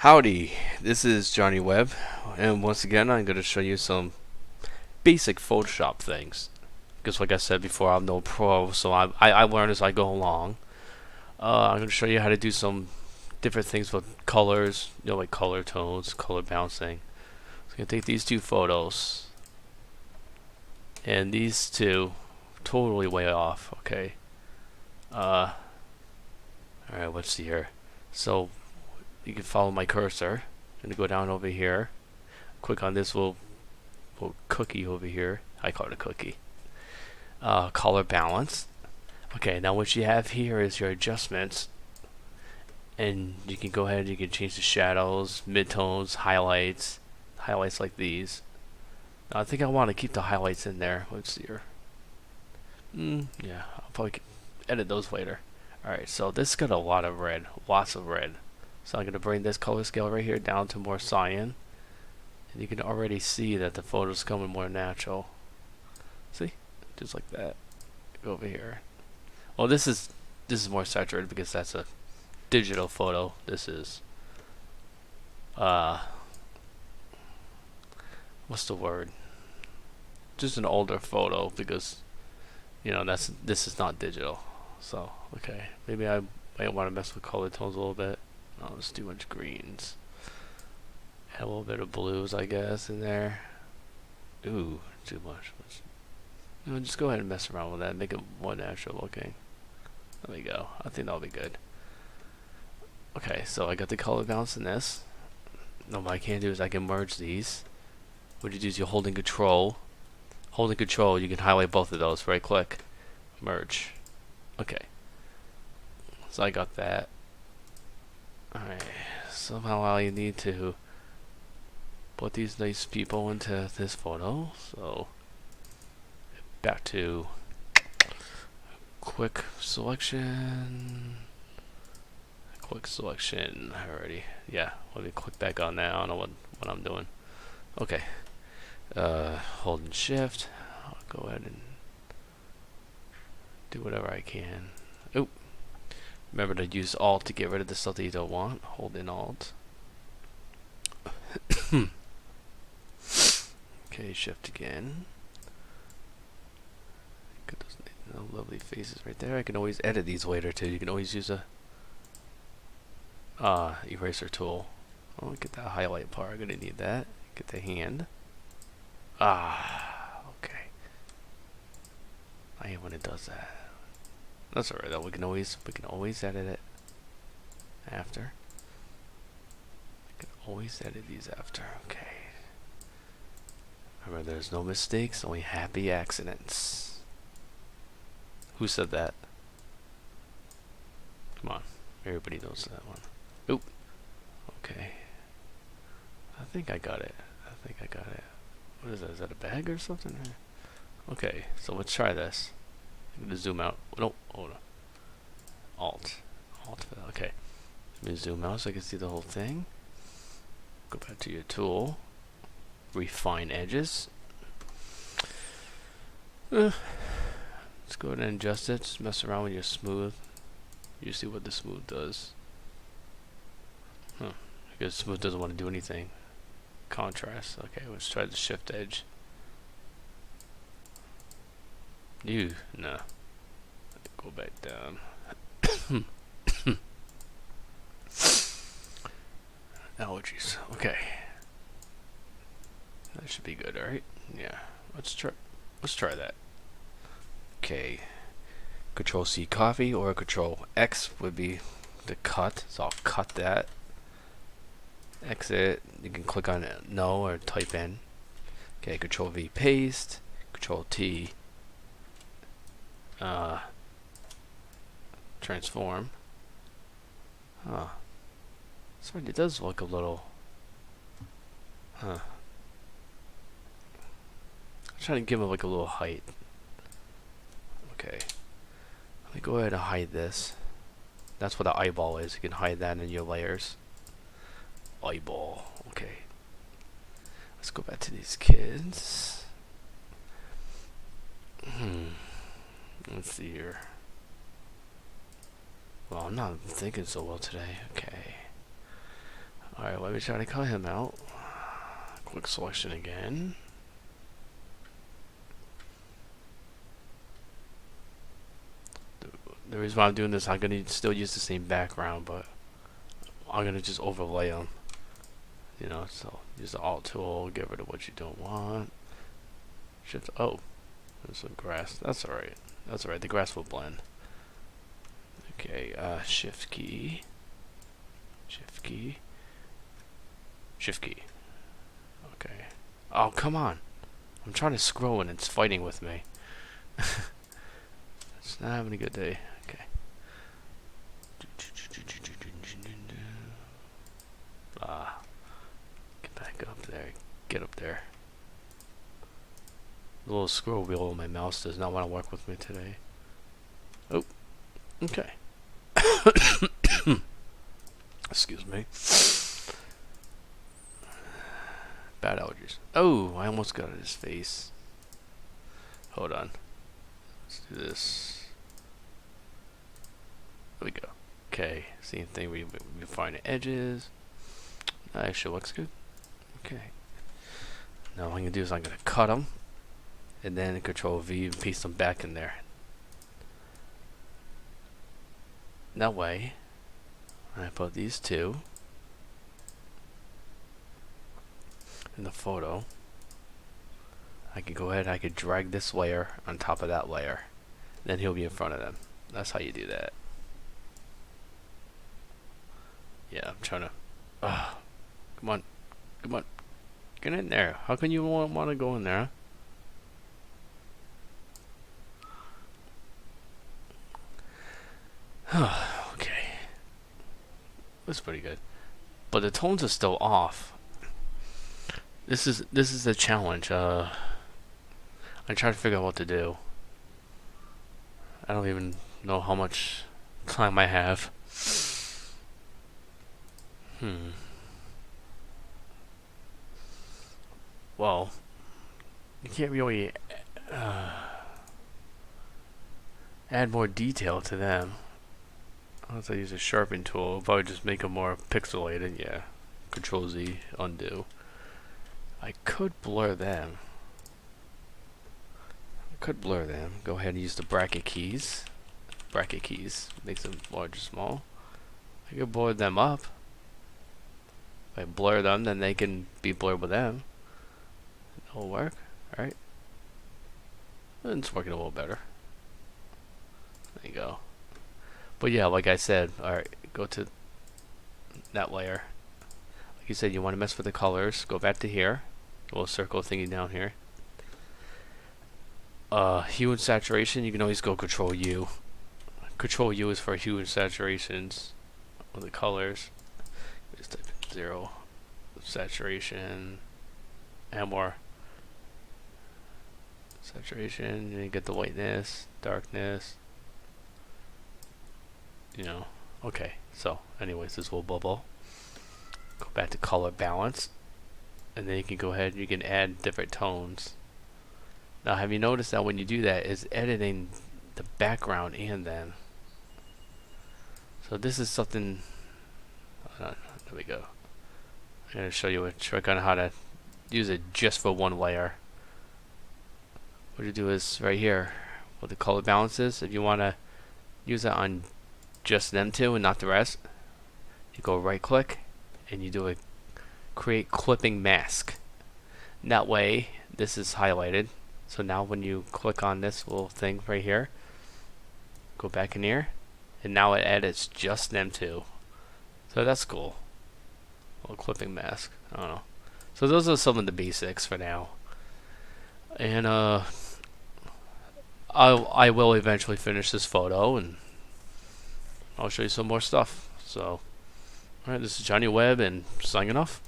Howdy, this is Johnny Webb, and once again I'm going to show you some basic Photoshop things. Because like I said before, I'm no pro, so I learn as I go along. I'm going to show you how to do some different things with colors, like color tones, color bouncing. So I'm going to take these two photos, and these two, totally way off, okay. Alright, let's see here. So, you can follow my cursor. I'm gonna go down over here. Click on this little cookie over here. I call it a cookie. Color balance. Okay, now what you have here is your adjustments, and you can go ahead. You can change the shadows, midtones, highlights like these. Now, I think I want to keep the highlights in there. Let's see here. Yeah, I'll probably edit those later. Alright, so this got a lot of red, lots of red. So I'm going to bring this color scale right here down to more cyan. And you can already see that the photo's coming more natural. See? Just like that. Go over here. Well, this is more saturated because that's a digital photo. This is what's the word? Just an older photo because this is not digital. So, okay. Maybe I might want to mess with color tones a little bit. Oh, there's too much greens. Add a little bit of blues, I guess, in there. Ooh, too much. Just go ahead and mess around with that. Make it more natural looking. There we go. I think that'll be good. Okay, so I got the color balance in this. Now what I can do is I can merge these. What you do is you're holding control. Holding control, you can highlight both of those. Right click. Merge. Okay. So I got that. Alright, somehow I need to put these nice people into this photo, so back to quick selection already. Yeah, let me click back on that. I don't know what I'm doing. Okay, holding shift, I'll go ahead and do whatever I can. Oop. Remember to use Alt to get rid of the stuff that you don't want. Hold in Alt. Okay, Shift again. Got those lovely faces right there. I can always edit these later too. You can always use a eraser tool. Oh, get that highlight part. I'm gonna need that. Get the hand. Okay. I hate when it does that. That's alright though. We can always edit it after. We can always edit these after. Okay. Remember, there's no mistakes, only happy accidents. Who said that? Come on, everybody knows that one. Oop. Okay. I think I got it. What is that? Is that a bag or something? Okay, so let's try this. I'm gonna zoom out. No, hold on. Alt. Okay. Let me zoom out so I can see the whole thing. Go back to your tool. Refine edges. Let's go ahead and adjust it. Just mess around with your smooth. You see what the smooth does. Because smooth doesn't want to do anything. Contrast. Okay, let's try the shift edge. No. Go back down. Allergies. Okay. That should be good, alright? Yeah. Let's try that. Okay. Control C copy or Control X would be the cut. So I'll cut that. Exit. You can click on it, no, or type in. Okay, Control V paste. Control T transform. Sorry, it does look a little. I'm trying to give it like a little height. Okay. Let me go ahead and hide this. That's what the eyeball is. You can hide that in your layers. Eyeball. Okay. Let's go back to these kids. Let's see here. Well, I'm not thinking so well today. Okay. Alright, let me try to cut him out. Quick selection again. The reason why I'm doing this, I'm going to still use the same background, but I'm going to just overlay them. You know, so use the Alt tool, get rid of what you don't want. Shift, oh, there's some grass. That's alright. That's alright, the grass will blend. Okay, Shift key. Shift key. Shift key. Okay. Oh, come on. I'm trying to scroll and it's fighting with me. It's not having a good day. Okay. Get back up there. Get up there. The little scroll wheel on my mouse does not want to work with me today. Oh. Okay. Excuse me. Bad allergies. Oh, I almost got his face. Hold on. Let's do this. There we go. Okay, same thing. We find the edges. That actually looks good. Okay. Now what I'm gonna do is I'm gonna cut them, and then Control V and paste them back in there. That way, I put these two in the photo. I can go ahead, I could drag this layer on top of that layer. Then he'll be in front of them. That's how you do that. Yeah, I'm trying to... come on. Come on. Get in there. How can you want to go in there? Okay. That's pretty good. But the tones are still off. This is the challenge. I try to figure out what to do. I don't even know how much time I have. Well, you can't really add more detail to them. Unless I use a Sharpen Tool, it'll probably just make them more pixelated. Yeah, Control Z, undo. I could blur them. Go ahead and use the bracket keys. Bracket keys makes them large or small. I could blur them up. If I blur them, then they can be blurred with them. It'll work, alright? And it's working a little better. There you go. But yeah, like I said, alright, go to that layer. Like you said, you want to mess with the colors. Go back to here. A little circle thingy down here. Hue and Saturation, you can always go Control U. Control U is for Hue and Saturations of the colors. Just type in 0. Saturation. And more. Saturation, and you get the whiteness, darkness. You know. Okay, so anyways, this will bubble. Go back to color balance. And then you can go ahead and you can add different tones. Now have you noticed that when you do that, it's editing the background and then. So this is something, there we go. I'm going to show you a trick on how to use it just for one layer. What you do is right here, what the color balance is, if you want to use it on just them two and not the rest, you go right click and you do a create clipping mask. That way this is highlighted. So now when you click on this little thing right here, go back in here, and now it edits just them two. So that's cool. A little clipping mask. I don't know. So those are some of the basics for now. And I will eventually finish this photo and I'll show you some more stuff. So alright, this is Johnny Webb and signing off.